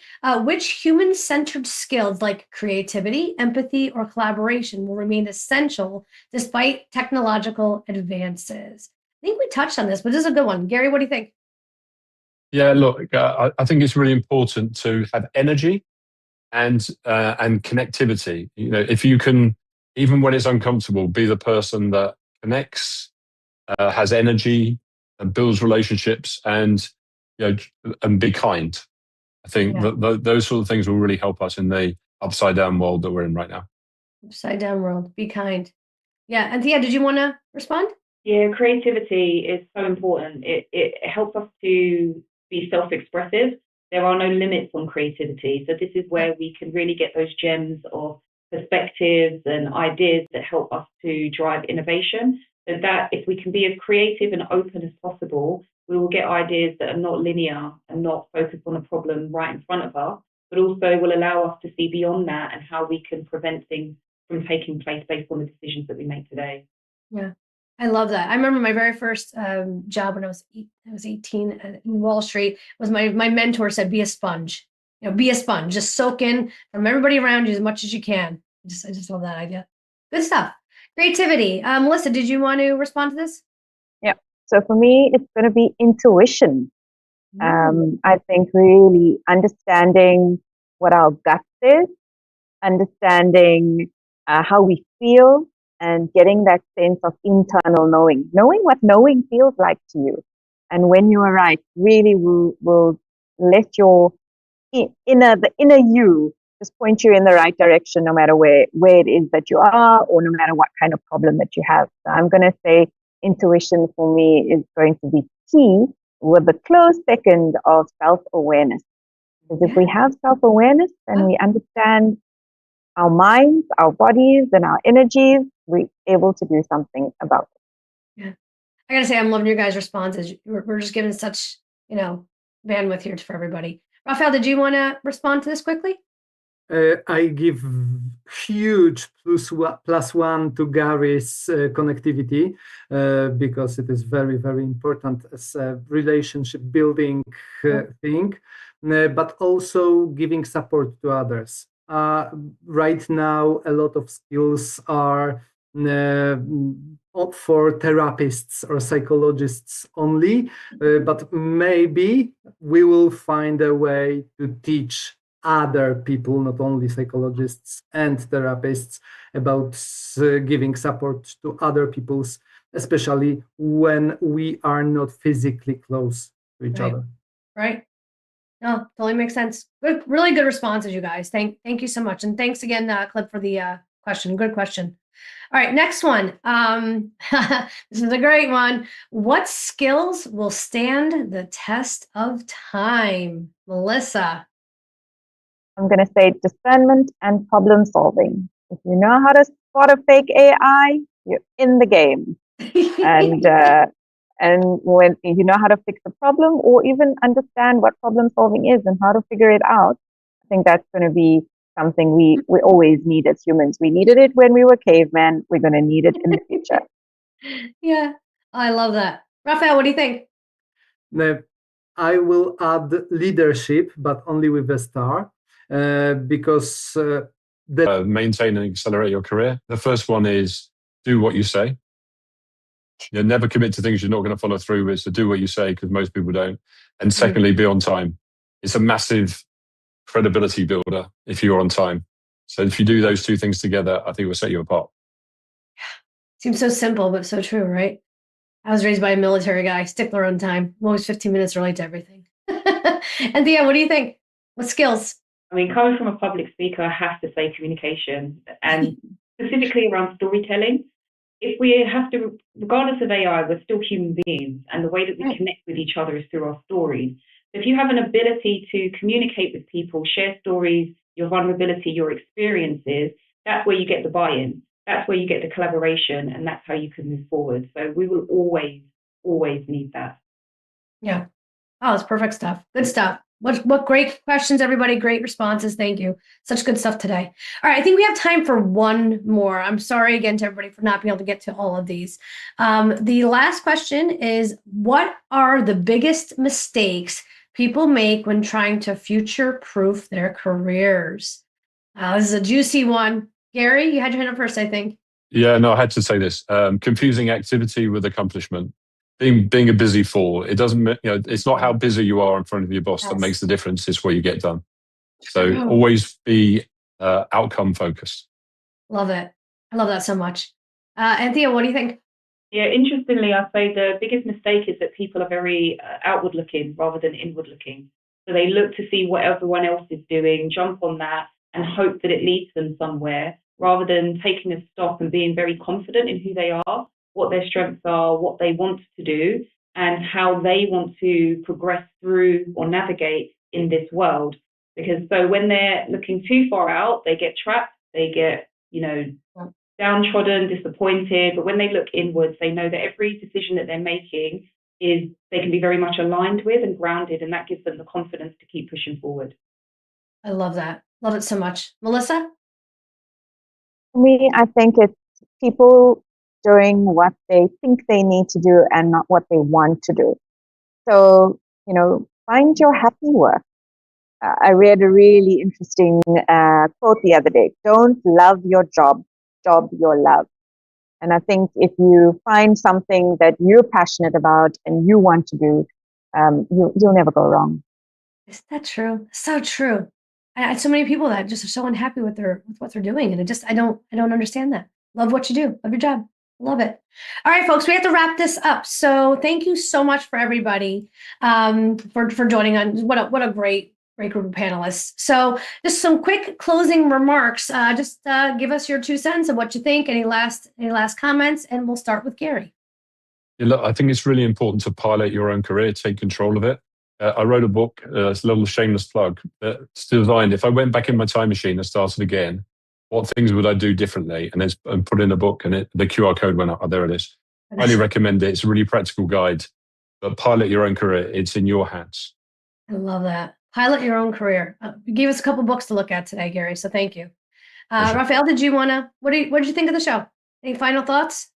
A: Which human-centered skills like creativity, empathy, or collaboration will remain essential despite technological advances? I think we touched on this, but this is a good one. Gary, what do you think?
E: Yeah, look, I think it's really important to have energy and connectivity. You know, if you can, even when it's uncomfortable, be the person that connects, has energy, and builds relationships, and and be kind. I think that those sort of things will really help us in the upside down world that we're in right now.
A: Upside down world, be kind. Yeah, Anthea, did you want to respond?
C: Yeah, creativity is so important. It helps us to be self-expressive. There are no limits on creativity. So this is where we can really get those gems of perspectives and ideas that help us to drive innovation. So that if we can be as creative and open as possible, we will get ideas that are not linear and not focused on a problem right in front of us, but also will allow us to see beyond that and how we can prevent things from taking place based on the decisions that we make today.
A: Yeah, I love that. I remember my very first job when I was 18 in Wall Street was my mentor said, be a sponge. Be a sponge. Just soak in from everybody around you as much as you can. I just love that idea. Good stuff. Creativity. Melissa, did you want to respond to this?
B: Yeah. So for me, it's going to be intuition. I think really understanding what our gut is, understanding how we feel, and getting that sense of internal knowing what knowing feels like to you. And when you arrive, really will let your the inner you just point you in the right direction, no matter where it is that you are, or no matter what kind of problem that you have. So I'm going to say intuition for me is going to be key, with a close second of self-awareness. Because if we have self-awareness and we understand our minds, our bodies, and our energies, we're able to do something about it.
A: Yeah. I gotta say, I'm loving your guys' responses. We're just giving such, bandwidth here for everybody. Raphael, did you want to respond to this quickly?
D: I give huge plus one to Gary's connectivity because it is very, very important as a relationship building thing, but also giving support to others. Right now, a lot of skills are for therapists or psychologists only, but maybe we will find a way to teach other people, not only psychologists and therapists, about giving support to other people's, especially when we are not physically close to each other.
A: Right. No, totally makes sense. Good, really good responses, you guys. Thank you so much. And thanks again, Clip, for the question. Good question. All right, next one. This is a great one. What skills will stand the test of time? Melissa.
B: I'm going to say discernment and problem solving. If you know how to spot a fake AI, you're in the game. And when you know how to fix a problem, or even understand what problem solving is and how to figure it out, I think that's going to be something we always need as humans. We needed it when we were cavemen. We're going to need it in the future.
A: Yeah, I love that. Raphael, what do you think?
D: I will add leadership, but only with a star, because
E: maintain and accelerate your career. The first one is do what you say. You never commit to things you're not going to follow through with. So do what you say, because most people don't. And secondly, be on time. It's a massive credibility builder if you're on time. So if you do those two things together, I think it will set you apart.
A: Seems so simple, but so true, right? I was raised by a military guy, stickler on time. I'm always 15 minutes early to everything. And Thea, what do you think? What skills?
C: I mean, coming from a public speaker, I have to say communication, and specifically around storytelling. If we have to, regardless of AI, we're still human beings, and the way that we connect with each other is through our stories. So if you have an ability to communicate with people, share stories, your vulnerability, your experiences, that's where you get the buy-in. That's where you get the collaboration, and that's how you can move forward. So we will always, always need that.
A: Yeah. Oh, it's perfect stuff. Good stuff. What great questions, everybody. Great responses. Thank you. Such good stuff today. All right. I think we have time for one more. I'm sorry again to everybody for not being able to get to all of these. The last question is, what are the biggest mistakes people make when trying to future-proof their careers? This is a juicy one. Gary, you had your hand up first, I think.
E: Yeah, no, I had to say this. Confusing activity with accomplishment. Being a busy fool. It doesn't, it's not how busy you are in front of your boss that makes the difference. It's what you get done. So always be outcome focused.
A: Love it. I love that so much. Anthea, what do you think?
C: Yeah, interestingly, I'd say the biggest mistake is that people are very outward looking rather than inward looking. So they look to see what everyone else is doing, jump on that, and hope that it leads them somewhere, rather than taking a stop and being very confident in who they are, what their strengths are, what they want to do, and how they want to progress through or navigate in this world. Because so when they're looking too far out, they get trapped, they get, downtrodden, disappointed. But when they look inwards, they know that every decision that they're making they can be very much aligned with and grounded, and that gives them the confidence to keep pushing forward.
A: I love that. Love it so much. Melissa?
B: For me, I think it's people doing what they think they need to do and not what they want to do. So, find your happy work. I read a really interesting quote the other day. Don't love your job your love. And I think if you find something that you're passionate about and you want to do, you'll never go wrong.
A: Is that true? So true. I had so many people that just are so unhappy with what they're doing, and I don't understand that. Love what you do. Love your job. Love it. All right, folks, we have to wrap this up. So thank you so much for everybody for joining on. What a great Great group of panelists. So just some quick closing remarks. Just give us your 2 cents of what you think. Any last comments? And we'll start with Gary.
E: Yeah, look, I think it's really important to pilot your own career, take control of it. I wrote a book, it's a little shameless plug, that's designed, if I went back in my time machine and started again, what things would I do differently? And put in a book, and the QR code went up. Oh, there it is. Highly recommend it. It's a really practical guide. But pilot your own career. It's in your hands.
A: I love that. Pilot your own career. You gave us a couple books to look at today, Gary. So thank you. Raphael, did you want to? What did you think of the show? Any final thoughts?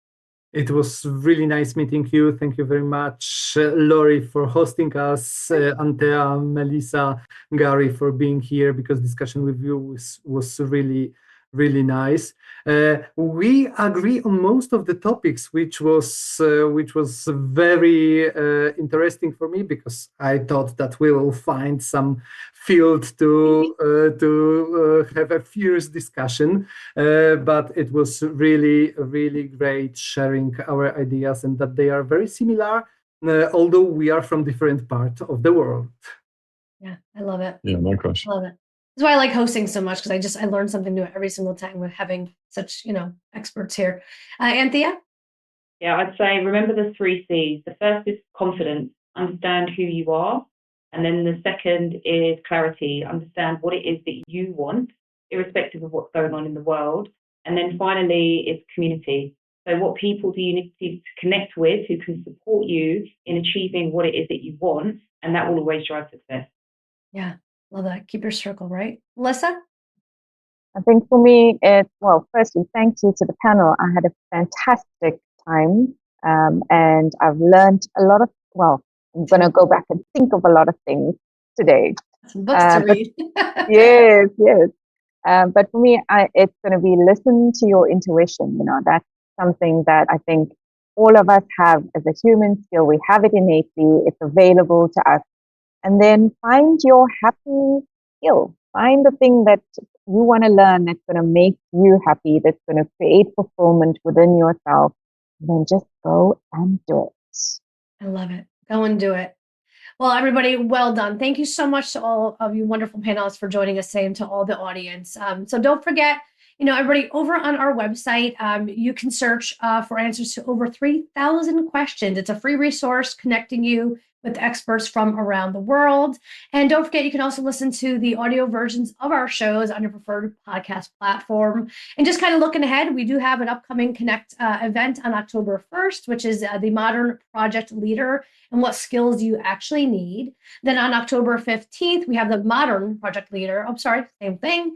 D: It was really nice meeting you. Thank you very much, Laurie, for hosting us, Antea, Melissa, Gary, for being here, because discussion with you was really, really nice. We agree on most of the topics, which was very interesting for me, because I thought that we will find some field to have a fierce discussion. But it was really, really great sharing our ideas, and that they are very similar, although we are from different parts of the world.
A: Yeah, I love it.
E: Yeah, no question.
A: I love it. That's why I like hosting so much, because I learn something new every single time with having such, experts here. Anthea?
C: Yeah, I'd say remember the 3 C's. The first is confidence, understand who you are. And then the second is clarity, understand what it is that you want, irrespective of what's going on in the world. And then finally, it's community. So what people do you need to connect with who can support you in achieving what it is that you want? And that will always drive success.
A: Yeah, love that. Keep your circle, right? Melissa?
B: I think for me, firstly, thank you to the panel. I had a fantastic time, and I've learned a lot of, I'm going to go back and think of a lot of things today.
A: Some books to read.
B: Yes. But for me, it's going to be listen to your intuition. That's something that I think all of us have as a human skill. We have it innately. It's available to us. And then find your happy skill. Find the thing that you want to learn that's going to make you happy, that's going to create fulfillment within yourself. And then just go and do it.
A: I love it. Go and do it. Well, everybody, well done. Thank you so much to all of you wonderful panelists for joining us today, and to all the audience. So don't forget, everybody, over on our website, you can search for answers to over 3,000 questions. It's a free resource connecting you with experts from around the world. And don't forget, you can also listen to the audio versions of our shows on your preferred podcast platform. And just kind of looking ahead, we do have an upcoming Connect event on October 1st, which is the Modern Project Leader and what skills you actually need. Then on October 15th, we have the Modern Project Leader. Oh, sorry, same thing.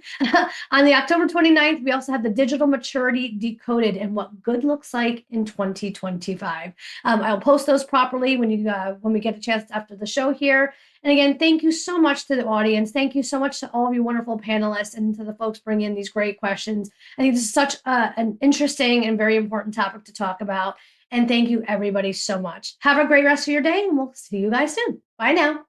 A: On the October 29th, we also have the Digital Maturity Decoded and what good looks like in 2025. I'll post those properly when we get a chance after the show here. And again, thank you so much to the audience. Thank you so much to all of you wonderful panelists, and to the folks bringing in these great questions. I think this is such an interesting and very important topic to talk about. And thank you, everybody, so much. Have a great rest of your day, and we'll see you guys soon. Bye now.